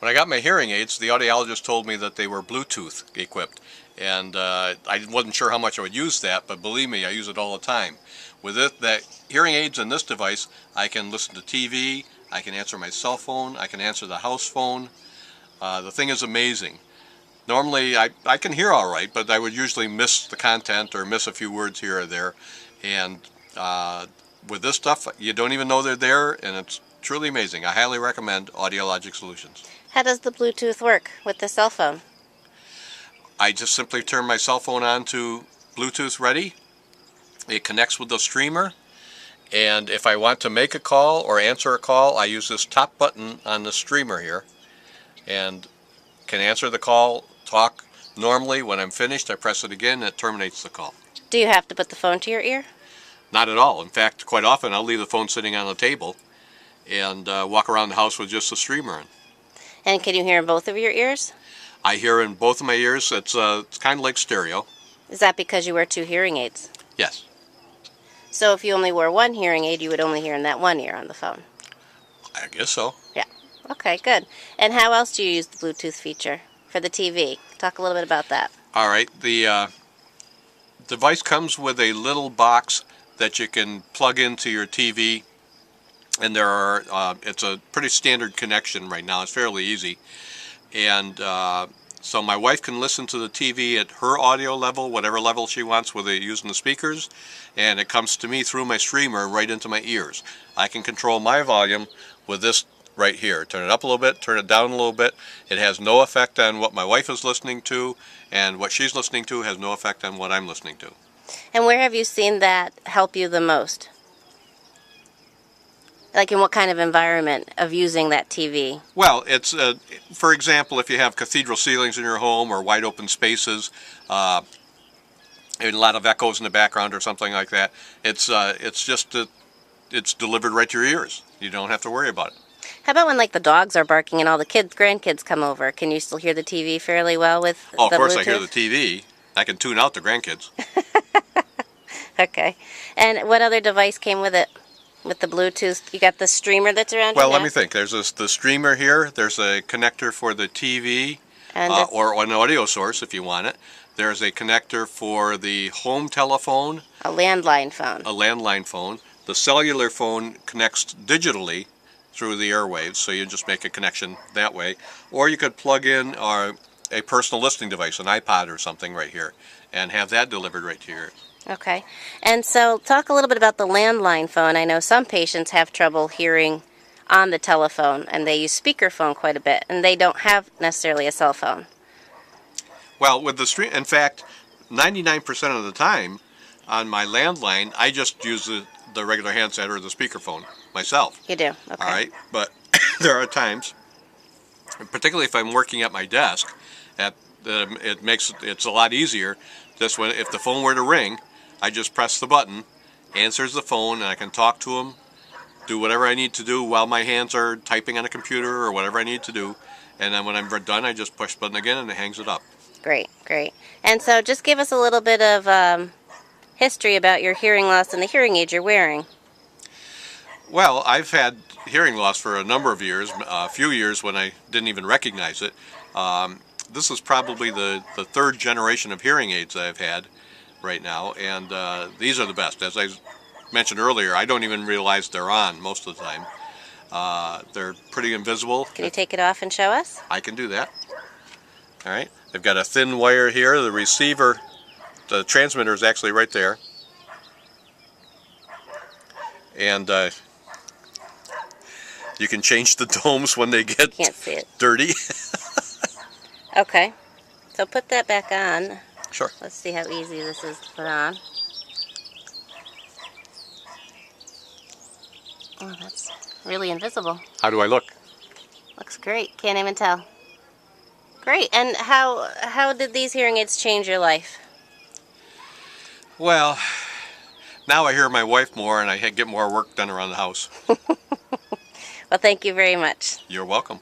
When I got my hearing aids, the audiologist told me that they were Bluetooth equipped, and I wasn't sure how much I would use that, but believe me, I use it all the time. With the hearing aids in this device, I can listen to TV, I can answer my cell phone, I can answer the house phone. The thing is amazing. Normally, I can hear all right, but I would usually miss the content or miss a few words here or there. And with this stuff, you don't even know they're there, and it's truly amazing. I highly recommend Audiologic Solutions. How does the Bluetooth work with the cell phone? I just simply turn my cell phone on to Bluetooth ready. It connects with the streamer, and if I want to make a call or answer a call, I use this top button on the streamer here and can answer the call, talk normally. When I'm finished, I press it again and it terminates the call. Do you have to put the phone to your ear? Not at all. In fact, quite often I'll leave the phone sitting on the table and walk around the house with just the streamer on. And can you hear in both of your ears? I hear in both of my ears. It's kind of like stereo. Is that because you wear two hearing aids? Yes. So if you only wore one hearing aid, you would only hear in that one ear on the phone? I guess so. Yeah. Okay, good. And how else do you use the Bluetooth feature for the TV? Talk a little bit about that. All right. The device comes with a little box that you can plug into your TV, and it's a pretty standard connection right now. It's fairly easy, and so my wife can listen to the TV at her audio level, whatever level she wants, with it using the speakers, and it comes to me through my streamer right into my ears. I can control my volume with this right here. Turn it up a little bit, turn it down a little bit. It has no effect on what my wife is listening to, and what she's listening to has no effect on what I'm listening to. And where have you seen that help you the most? Like in what kind of environment of using that TV? Well, it's, for example, if you have cathedral ceilings in your home or wide open spaces, and a lot of echoes in the background or something like that, it's delivered right to your ears. You don't have to worry about it. How about when like the dogs are barking and all the grandkids come over? Can you still hear the TV fairly well with the Bluetooth? Oh, of course I hear the TV. I can tune out the grandkids. Okay. And what other device came with it? With the Bluetooth, you got the streamer that's around your Well, let neck? me think. There's the streamer here. There's a connector for the TV, And or an audio source if you want it. There's a connector for the home telephone. a landline phone. A landline phone. The cellular phone connects digitally through the airwaves, so you just make a connection that way. Or you could plug in a personal listening device, an iPod or something right here, and have that delivered right to your ears. Okay. And so talk a little bit about the landline phone. I know some patients have trouble hearing on the telephone, and they use speakerphone quite a bit, and they don't have necessarily a cell phone. Well, with the stream, in fact, 99% of the time on my landline, I just use the regular handset or the speakerphone myself. You do? Okay. All right, but there are times, particularly if I'm working at my desk, it's a lot easier. Just if the phone were to ring, I just press the button, answers the phone, and I can talk to him, do whatever I need to do while my hands are typing on a computer or whatever I need to do. And then when I'm done, I just push the button again and it hangs it up. Great, great. And so just give us a little bit of history about your hearing loss and the hearing aid you're wearing. Well, I've had hearing loss for a number of years, a few years when I didn't even recognize it. This is probably the third generation of hearing aids I've had right now, and these are the best. As I mentioned earlier, I don't even realize they're on most of the time. They're pretty invisible. Can you take it off and show us? I can do that. All right. They've got a thin wire here. The receiver, the transmitter is actually right there. And you can change the domes when they get Can't see it. dirty. Okay. So put that back on. Sure. Let's see how easy this is to put on. Oh, that's really invisible. How do I look? Looks great. Can't even tell. Great. And how did these hearing aids change your life? Well, now I hear my wife more and I get more work done around the house. Well, thank you very much. You're welcome.